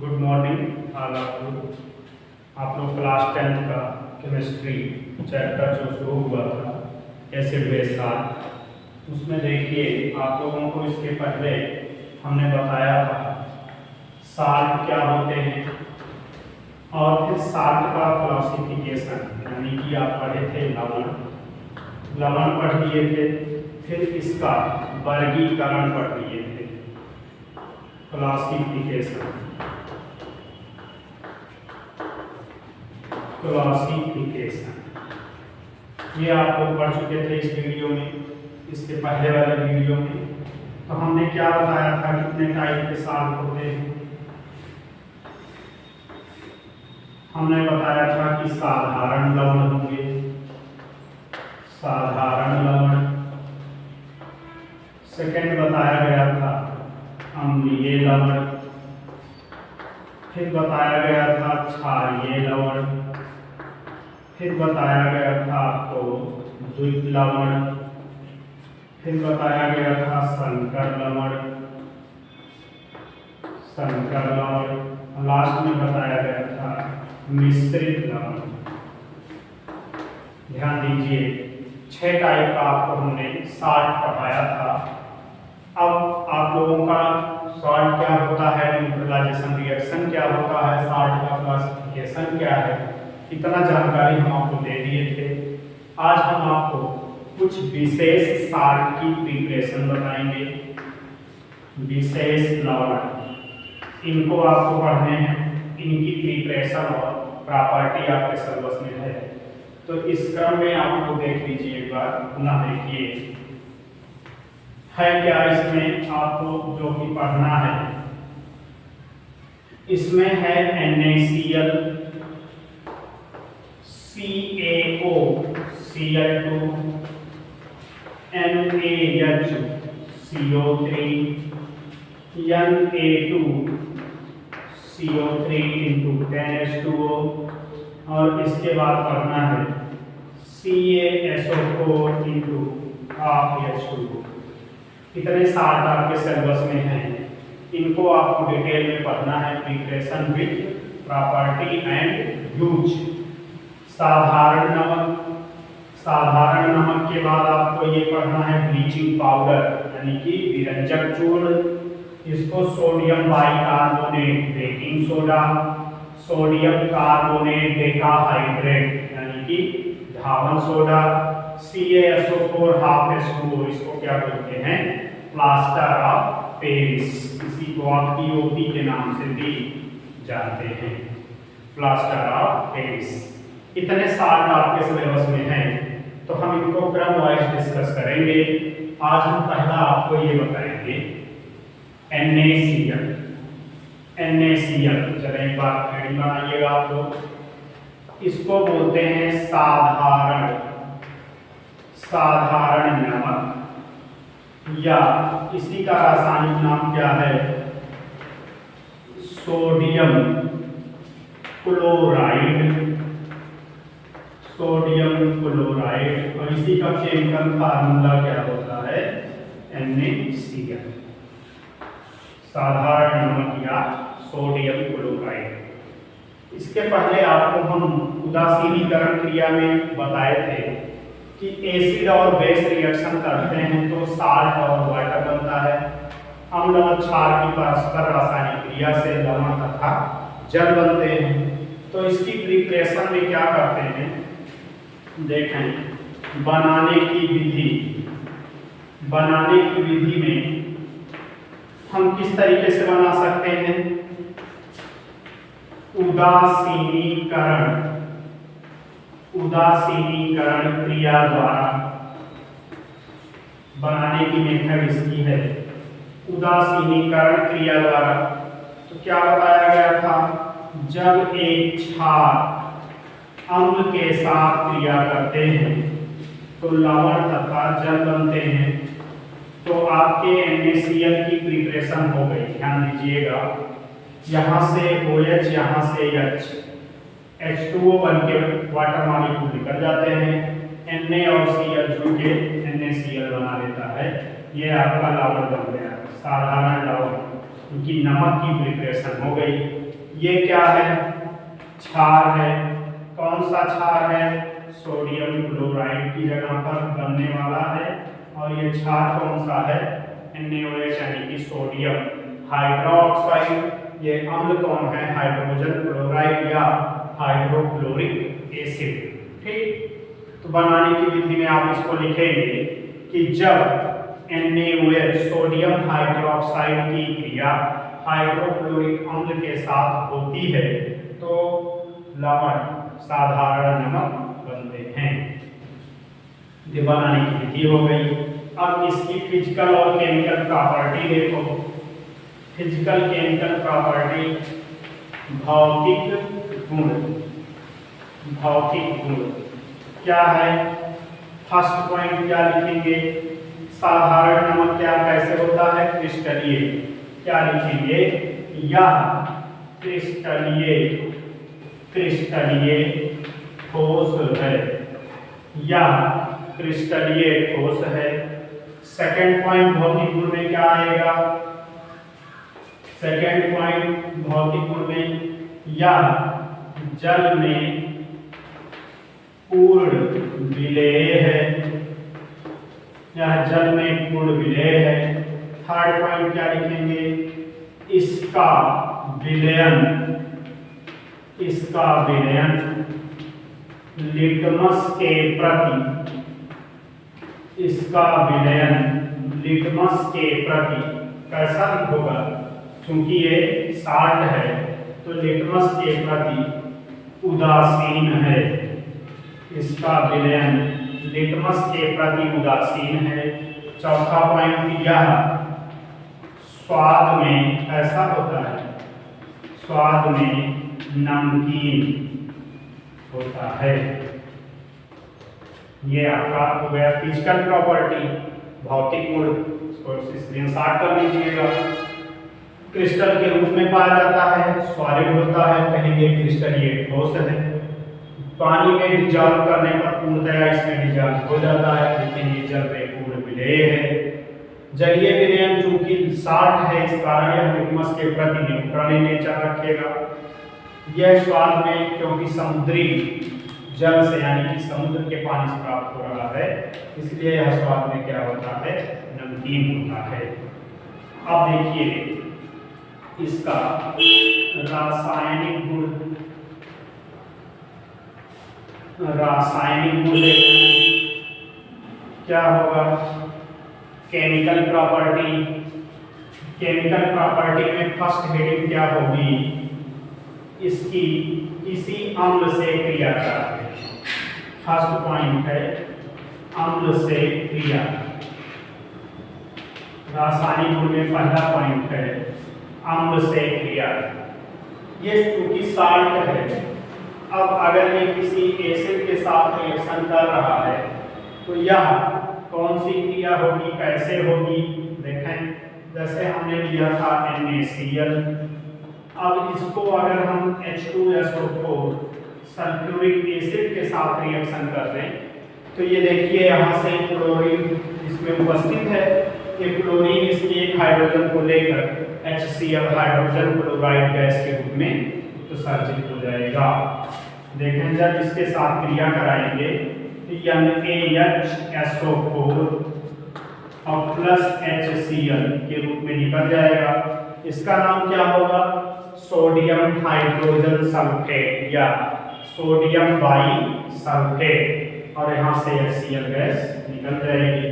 Good morning all of you. आप लोग class 10th का केमिस्ट्री चैप्टर जो शुरू हुआ था एसिड बेस साल्ट, उसमें देखिए आप लोगों को इसके पहले हमने बताया था साल्ट क्या होते हैं और फिर साल्ट का क्लासिफिकेशन, यानी कि आप पढ़े थे लवण पढ़ लिए थे, फिर इसका वर्गीकरण पढ़ लिए थे, क्लासिफिकेशन। ये आप लोग पढ़ चुके थे इस वीडियो में, इसके पहले वाले वीडियो में। तो हमने क्या बताया था, कितने टाइप के साल्ट होते हैं। हमने बताया था कि साधारण लवण होंगे, साधारण लवण। सेकंड बताया गया था अम्लीय लवण, फिर बताया गया था क्षारीय लवण, फिर बताया गया था आपको द्वित लवण, फिर बताया गया था संकर लवण, लास्ट में बताया गया था मिश्रित लवण। ध्यान दीजिए 6 टाइप का आपको हमने साल्ट पढ़ाया था। अब आप लोगों का साल्ट क्या होता है, न्यूट्रलाइजेशन रिएक्शन क्या होता है, साल्ट का क्लासिफिकेशन क्या है, इतना जानकारी हम आपको दे दिए थे। आज हम आपको कुछ विशेष साल्ट की प्रिपरेशन बताएंगे, विशेष लवण। इनको आपको पढ़ने हैं, इनकी प्रिपरेशन और प्रॉपर्टी आपके सिलेबस में है। तो इस क्रम में आप लोग देख लीजिए, एक बार पुनः देखिए है क्या इसमें आपको जो कि पढ़ना है। इसमें है NaCl, CaO, Cl2, NaH, CO3, Na2, CO3 × 10H2O, और इसके बाद पढ़ना है CaSO4 × 12H2O। इतने साल्ट आपके सिलेबस में हैं, इनको आपको डिटेल में पढ़ना है, preparation with property and use. साधारण नमक के बाद आपको ये पढ़ना है ब्लीचिंग पाउडर, यानी कि विरंजक चूर्ण। इसको sodium bicarbonate, baking soda, sodium carbonate decahydrate, यानी कि धावन सोडा, CaSO4 12H2O, इसको क्या बोलते हैं, प्लास्टर ऑफ पेरिस। इसी को आप POP के नाम से भी जानते हैं, प्लास्टर ऑफ पेरिस। इतने साल्ट आपके सिलेबस में हैं, तो हम इनको क्रम वाइज डिस्कस करेंगे। आज हम पहला आपको ये बताएंगे NaCl। चले एक बार हेडिंग बनाइएगा आप लोग। इसको बोलते हैं साधारण नमक, या इसी का रासायनिक नाम क्या है, सोडियम क्लोराइड, और इसी का केमिकल फार्मूला क्या होता है, NaCl, साधारण नमक या सोडियम क्लोराइड। इसके पहले आपको हम उदासीनीकरण क्रिया में बताए थे कि एसिड और बेस रिएक्शन करते हैं तो साल्ट और वाटर बनता है। अम्ल और क्षार की परस्पर रासायनिक क्रिया से लवण तथा जल बनते हैं। तो इसकी प्रिपरेशन में क्या करते हैं, देखें बनाने की विधि में हम किस तरीके से बना सकते हैं, उदासीनीकरण क्रिया द्वारा बनाने की मेथड इसकी है, उदासीनीकरण क्रिया द्वारा। तो क्या बताया गया था, जब एक क्षार अम्ल के साथ क्रिया करते हैं तो लवण तथा जल बनते हैं। तो आपके NaCl की प्रिपरेशन हो गई। ध्यान दीजिएगा, यहाँ से OH, यहाँ से H, H2O बन के वाटर मॉलिक्यूल निकल जाते हैं, Na और Cl जुड़ के NaCl बना देता है। ये आपका लवण बन गया, साधारण लवण, क्योंकि नमक की प्रिपरेशन हो गई। ये क्या है, क्षार है। कौन सा क्षार है, सोडियम क्लोराइड की जगह पर बनने वाला है। और ये क्षार कौन सा है, NaOH यानी कि सोडियम हाइड्रोक्साइड। ये अम्ल कौन है, हाइड्रोजन क्लोराइड या हाइड्रोक्लोरिक एसिड। ठीक, तो बनाने की विधि में आप इसको लिखेंगे कि जब NaOH सोडियम हाइड्रोक्साइड की क्रिया हाइड्रोक्लोरिक अम्ल के साथ होती है तो लवण साधारण नमक बनते हैं। ये बनाने की विधि हो गई। अब इसकी फिजिकल और केमिकल प्रॉपर्टी देखो। फिजिकल केमिकल प्रॉपर्टी, भौतिक गुण। भौतिक गुण क्या है, फर्स्ट पॉइंट क्या लिखेंगे, साधारण नमक क्या कैसे होता है, क्रिस्टलीय। क्या लिखेंगे, यह क्रिस्टलीय ठोस है, यह क्रिस्टलीय ठोस है। सेकंड पॉइंट भौतिक गुण में क्या आएगा, सेकंड पॉइंट भौतिक गुण में यह जल में पूर्ण विलेय है, यह जल में पूर्ण विलेय है। थर्ड पॉइंट क्या लिखेंगे, इसका विलयन लिटमस के प्रति, इसका विलयन लिटमस के प्रति कैसा होगा, क्योंकि ये साल्ट है तो लिटमस के प्रति उदासीन है। इसका विलयन लिटमस के प्रति उदासीन है। चौथा पॉइंट यह स्वाद में ऐसा होता है, स्वाद में नमकीन होता है। ये आपका हो गया फिजिकल प्रॉपर्टी, भौतिक गुण। इसको स्क्रीनशॉट कर लीजिएगा। क्रिस्टल के रूप में पाया जाता है, सॉलिड होता है, कहेंगे क्रिस्टलीय ठोस है। पानी में डिजॉल्व करने पर पूर्णतया इसमें डिजॉल्व हो जाता है, लेकिन ये जल में पूर्ण विलेय है। जलीय विलयन चूंकि साल्ट है, इस कारण यह लिटमस के प्रति न्यूट्रल नेचर रखेगा। यह स्वाद में, क्योंकि समुद्री जल से यानी कि समुद्र के पानी से प्राप्त हो रहा है, इसलिए यह स्वाद में क्या होता है, नमकीन होता है। अब देखिए इसका रासायनिक गुण, रासायनिक गुण क्या होगा, केमिकल प्रॉपर्टी। केमिकल प्रॉपर्टी में फर्स्ट हेडिंग क्या होगी, इसकी किसी अम्ल से क्रिया कराते हैं। फर्स्ट पॉइंट है अम्ल से क्रिया। रासायनिक गुण में पहला पॉइंट है अम्ल से क्रिया। ये चूंकि साल्ट है, अब अगर ये किसी एसिड के साथ रिएक्शन कर रहा है तो यह कौन सी क्रिया होगी, कैसे होगी, देखें। जैसे हमने लिया था NaCl, अब इसको अगर हम H2SO4 सल्फ्यूरिक एसिड के साथ रिएक्शन कर दें तो ये देखिए यहाँ से क्लोरीन इसमें उपस्थित है। ये क्लोरीन इसके एक हाइड्रोजन को लेकर HCl हाइड्रोजन क्लोराइड गैस के रूप में उत्सर्जित हो जाएगा। देखें जब इसके साथ क्रिया कराएंगे तो NaHSO4 और प्लस HCl के रूप में निकल जाएगा। इसका नाम क्या होगा, सोडियम हाइड्रोजन सल्फेट या सोडियम बाई सल्फेट, और यहाँ से HCl गैस निकल जाएगी।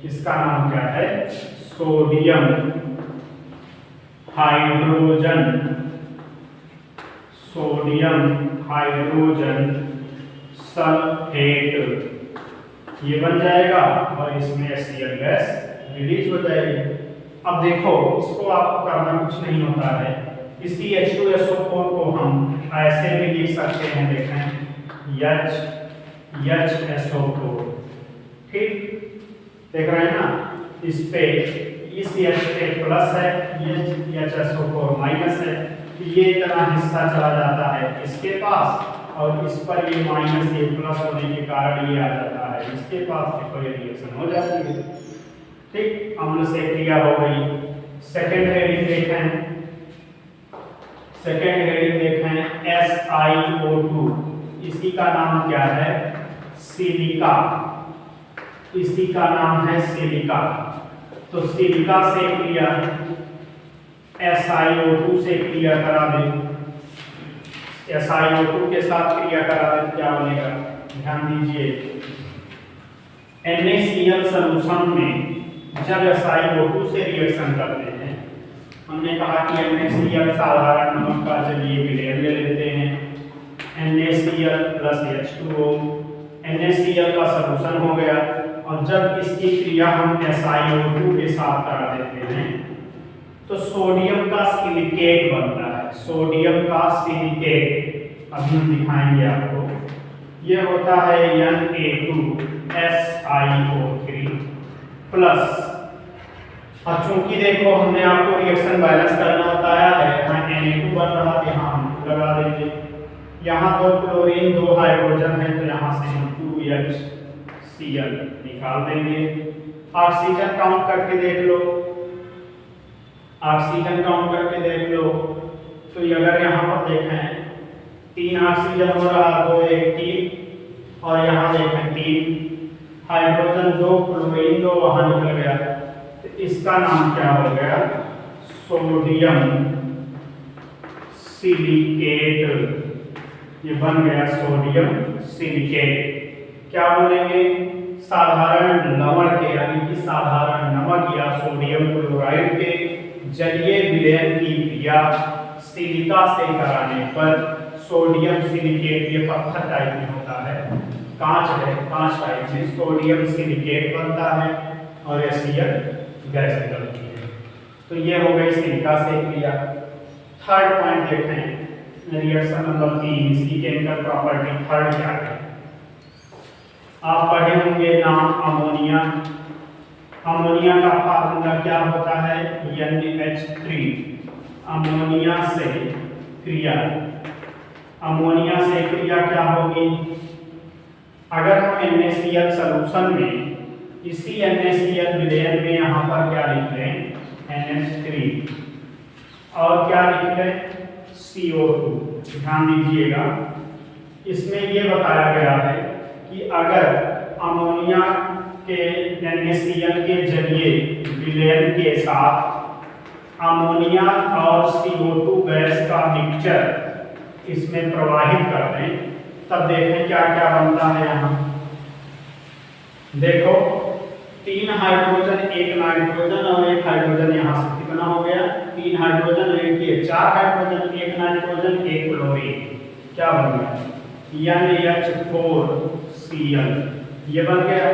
इसका नाम क्या है, sodium hydrogen, sodium hydrogen sulphate, ये बन जाएगा और इसमें HCl गैस रिलीज हो जाएगी। अब देखो इसको आपको करना कुछ नहीं होता है, इसी H2SO4 को हम ऐसे भी लिख सकते हैं, देखें HSO4, ठीक देख रहे हैं ना, इस पे इस H पे प्लस है, ये HSO4 माइनस है, ये इतना हिस्सा चला जाता है इसके पास और इस पर ये माइनस ये प्लस होने के कारण ये आ जाता है इसके पास, तो ये रिएक्शन हो जाती है। ठीक, अम्ल से क्रिया हो गई। सेकेंड हेडिंग देखें, सेकेंड हेडिंग देखें SiO2, इसी का नाम क्या है? सिलिका। इसी का नाम है सिलिका। तो सिलिका से क्रिया SiO2 से क्रिया करा दें, SiO2 के साथ क्रिया करा दें, क्या बनेगा? ध्यान दीजिए, NaCl सॉल्यूशन में जब SiO2 से रिएक्शन करते हैं, हमने कहा कि NaCl साधारण नमक का जलीय विलयन ले लेते हैं, NaCl प्लस H2O, NaCl का सॉल्यूशन हो गया, और जब इसकी क्रिया हम SiO2 के साथ करा देते हैं तो सोडियम का सिलिकेट बनता है, सोडियम का सिलिकेट। अभी हम दिखाएंगे आपको। ये होता है Na2SiO3 प्लस, और चूंकि देखो हमने आपको रिएक्शन बैलेंस करना बताया है, यहाँ Na2 बन रहा है, यहाँ हम लगा देंगे। यहाँ 2 क्लोरीन 2 हाइड्रोजन है, तो यहाँ से हम 2HCl निकाल देंगे। ऑक्सीजन काउंट करके देख लो, ऑक्सीजन काउंट करके देख लो, तो अगर यहाँ पर देखें 3 ऑक्सीजन हो रहा, 2 1 3, और यहाँ देखें 3 हाइड्रोजन 2 क्लोरीन 2 वहां निकल गया, तो इसका नाम क्या हो गया? Sodium silicate. ये बन गया सोडियम सिलिकेट। क्या बोलेंगे? साधारण लवण के यानी कि साधारण नमक या सोडियम क्लोराइड के जलीय विलयन की क्रिया सिलिका से कराने पर सोडियम सिलिकेट, ये पत्थर टाइप में होता है, कांच है, कांच टाइप में सोडियम सिलिकेट बनता है और HCl गैस निकलती है। तो ये हो गई सिलिका से क्रिया। थर्ड पॉइंट देखें, रिएक्शन नंबर 3, इसकी केमिकल प्रॉपर्टी थर्ड क्या है? आप पढ़े होंगे नाम अमोनिया। अमोनिया का फार्मूला क्या होता है? NH3। अमोनिया से क्रिया, अमोनिया से क्रिया क्या होगी? अगर हम NaCl सॉल्यूशन में इसी NaCl विलयन में यहाँ पर क्या लिख लें? NH3, और क्या लिख लें? CO2। ध्यान दीजिएगा, इसमें ये बताया गया है कि अगर अमोनिया के NaCl के जलीय विलयन के साथ अमोनिया और CO2 गैस का मिक्सचर इसमें प्रवाहित कर दें, तब देखें क्या क्या बनता है। यहाँ देखो 3 हाइड्रोजन 1 नाइट्रोजन और 1 हाइड्रोजन, यहाँ से कितना हो गया? 3 हाइड्रोजन 4 हाइड्रोजन 1 नाइट्रोजन 1 क्लोरीन, क्या बन गया? NH4Cl, ये बन गया।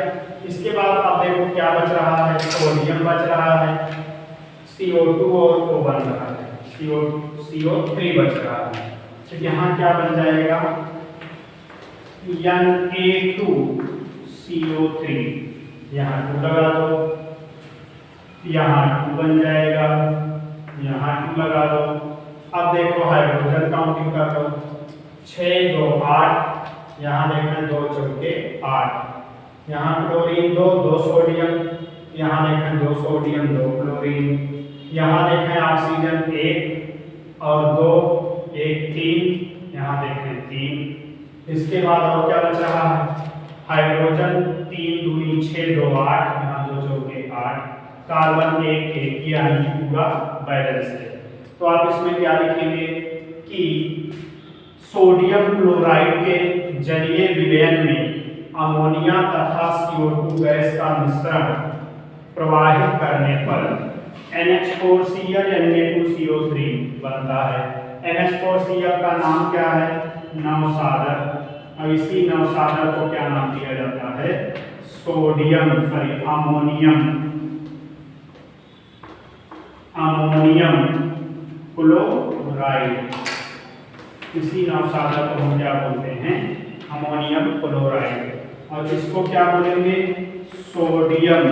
इसके बाद अब देखो क्या बच रहा है? सोडियम बच रहा है, CO2 और O बन रहा है, CO3 बच रहा है। तो यहाँ क्या बन जाएगा? Na2CO3, यहाँ 2 लगा दो, यहाँ 2 बन जाएगा, यहाँ 2 लगा दो। अब देखो हाइड्रोजन काउंटिंग कर दो, 6 2 8, यहाँ देखें 2 चौके 8, यहाँ क्लोरीन 2 2 सोडियम, यहाँ देखें 2 सोडियम 2 क्लोरीन, यहाँ देखें ऑक्सीजन 1 और 2 1 3, यहाँ देखें 3। इसके बाद और क्या बच रहा है? हाइड्रोजन 3 दूनी 6 2 8, यहाँ 2 चौके 8, कार्बन 1 1, यानी पूरा बैलेंस है। तो आप इसमें क्या लिखेंगे कि सोडियम क्लोराइड के जलीय विलयन में अमोनिया तथा CO2 गैस का मिश्रण प्रवाहित करने पर NH4Cl Na2CO3 बनता है। NH4Cl का नाम क्या है? नवसादर। अब इसी नवसादर को क्या नाम दिया जाता है? Ammonium chloride. इसी नवसादर को हम क्या बोलते हैं? Ammonium chloride. और इसको क्या बोलेंगे? सोडियम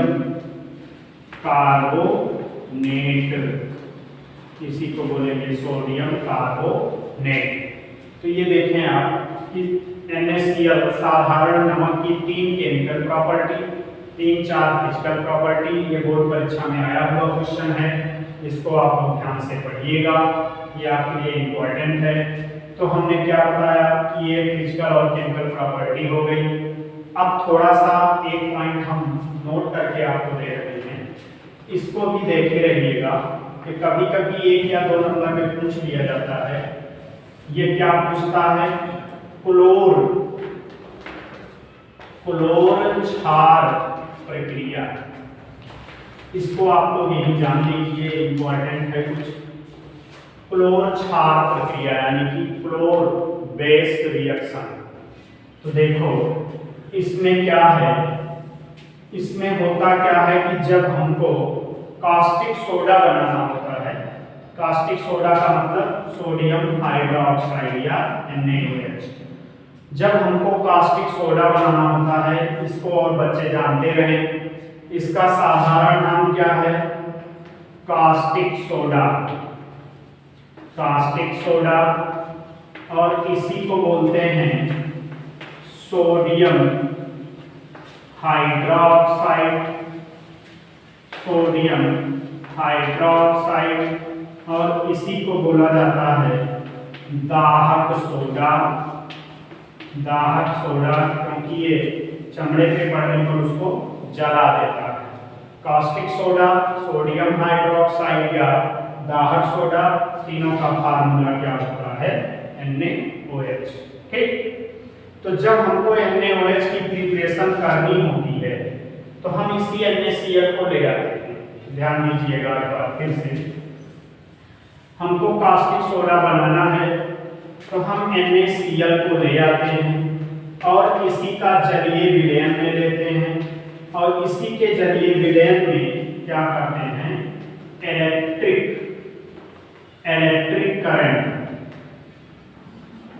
कार्बोनेट, इसी को बोलेंगे सोडियम कार्बोनेट। तो ये देखें आप कि NaCl साधारण नमक की 3 केमिकल प्रॉपर्टी, 3-4 फिजिकल प्रॉपर्टी, ये बोर्ड परीक्षा में आया हुआ क्वेश्चन है, इसको आप ध्यान से पढ़िएगा। ये आपके लिए इम्पोर्टेंट है। तो हमने क्या बताया कि ये फिजिकल और केमिकल प्रॉपर्टी हो गई। अब थोड़ा सा एक पॉइंट हम नोट करके आपको दे रहे हैं, इसको भी देखे रहिएगा कि कभी कभी 1 या 2 नंबर में पूछ लिया जाता है। ये क्या पूछता है? क्लोर क्षार प्रक्रिया। इसको आप लोग यही जान लीजिए, इम्पोर्टेंट है कुछ। क्लोर क्षार प्रक्रिया यानी कि क्लोर बेस्ड रिएक्शन। तो देखो इसमें क्या है, इसमें होता क्या है कि जब हमको कास्टिक सोडा बनाना होता है, कास्टिक सोडा का मतलब सोडियम हाइड्रोक्साइड या NaOH। जब हमको कास्टिक सोडा बनाना होता है, इसको और बच्चे जानते रहे, इसका साधारण नाम क्या है? Caustic soda, caustic soda. और इसी को बोलते हैं सोडियम हाइड्रोक्साइड, सोडियम हाइड्रोक्साइड। और इसी को बोला जाता है दाहक सोडा, दाहक सोडा, क्योंकि ये चमड़े पे पड़ने पर उसको जला देता है। कास्टिक सोडा, सोडियम हाइड्रोक्साइड या दाहक सोडा, तीनों का फार्मूला क्या होता है? NaOH। ठीक, तो जब हमको NaOH की प्रिपरेशन करनी होती है तो हम इसी NaCl को ले आते हैं। ध्यान दीजिएगा एक बार फिर से, हमको कास्टिक सोडा बनाना है तो हम NaCl को ले आते हैं और इसी का जलीय विलयन में लेते हैं और इसी के जलीय विलयन में क्या करते हैं? इलेक्ट्रिक करंट,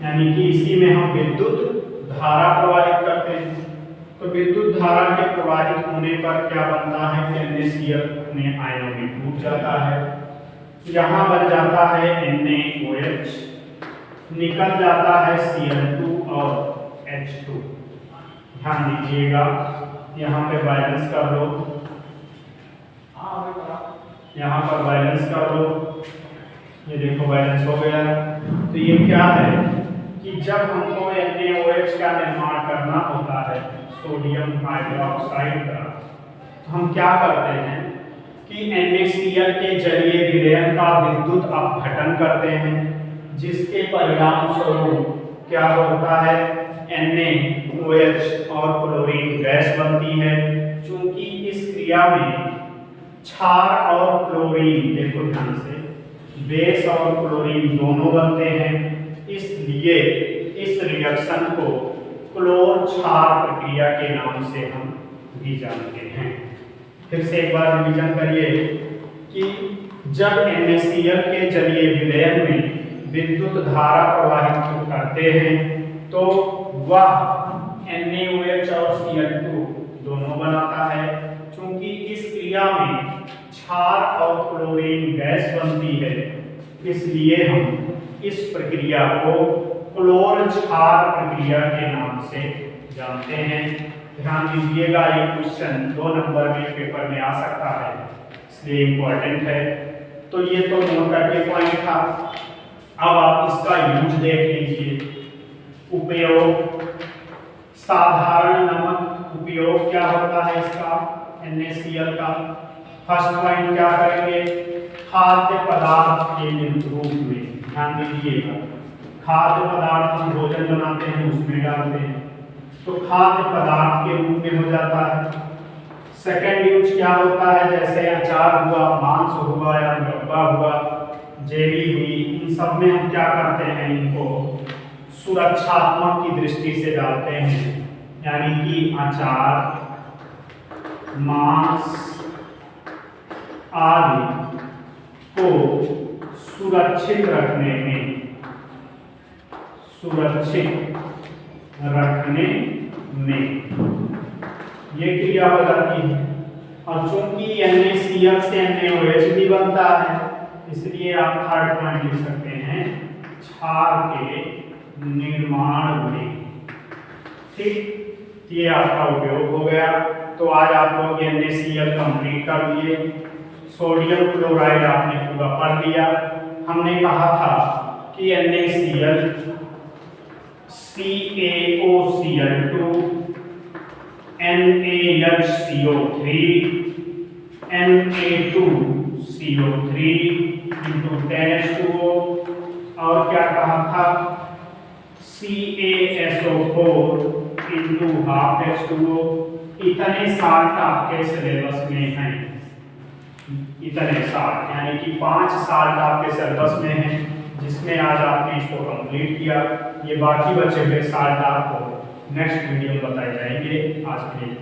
यानी कि इसी में हम विद्युत धारा प्रवाहित करते हैं। तो विद्युत धारा के प्रवाहित होने पर क्या बनता है कि NaCl में आयनों में टूट जाता है, यहाँ बन जाता है NaOH, निकल जाता है Cl2 और H2। ध्यान दीजिएगा, यहाँ पे बैलेंस कर लो, यहाँ पर बैलेंस कर लो, ये देखो बैलेंस हो गया। तो ये क्या है कि जब हमको NaOH का निर्माण करना होता है सोडियम हाइड्रोक्साइड का, तो हम क्या करते हैं कि NaCl के जलीय विलयन का विद्युत अपघटन करते हैं, जिसके परिणाम स्वरूप क्या होता है? NaOH और क्लोरीन गैस बनती है। चूंकि इस क्रिया में क्षार और क्लोरीन, देखो ध्यान से, बेस और क्लोरीन दोनों बनते हैं, इसलिए इस रिएक्शन को क्लोर क्षार प्रक्रिया के नाम से हम भी जानते हैं। फिर से एक बार रिवीजन करिए कि जब NaCl के जलीय विलयन में विद्युत धारा प्रवाहित करते हैं तो वह NaOH और Cl2 दोनों बनाता है। चूंकि इस क्रिया में क्षार और क्लोरीन गैस बनती है, इसलिए हम इस प्रक्रिया को क्लोर क्षार प्रक्रिया के नाम से जानते हैं। ध्यान दीजिएगा, ये क्वेश्चन 2 नंबर में पेपर में आ सकता है, इसलिए इम्पोर्टेंट है। तो ये तो नोट करके पॉइंट था। अब आप इसका यूज देख लीजिए। उपयोग, साधारण नमक उपयोग क्या होता है इसका? NaCl का। फर्स्ट पॉइंट क्या करेंगे? खाद्य पदार्थ के रूप में। ध्यान दीजिएगा, खाद्य पदार्थ हम भोजन बनाते हैं उसमें डालते हैं, तो खाद्य पदार्थ के रूप में हो जाता है। सेकेंड यूज क्या होता है? जैसे अचार हुआ, मांस हुआ या मुरब्बा हुआ, जेली हुई, इन सब में हम क्या करते हैं? इनको सुरक्षात्मक की दृष्टि से डालते हैं, यानी कि अचार, मांस आदि को सुरक्षित रखने में ये क्रिया हो जाती है। और चूंकि NaCl से NaOH भी बनता है, इसलिए आप थर्ड पॉइंट लिख सकते हैं, क्षार के निर्माण में। ठीक, ये आपका उपयोग हो गया। तो आज आप लोग NaCl कंप्लीट कर लिए, सोडियम क्लोराइड आपने पूरा पढ़ लिया। हमने कहा था कि NaCl, CaOCl2, NaHCO3, Na2CO3 into 10H2O, और क्या कहा था, CaSO4 into half H2O। इतने साल्ट आपके सिलेबस में हैं, इतने साल्ट यानी कि 5 साल्ट आपके सिलेबस में हैं, जिसमें आज आपने इसको कंप्लीट किया। ये बाकी बचे हुए साल्ट आपको नेक्स्ट वीडियो में बताए जाएंगे। आज के लिए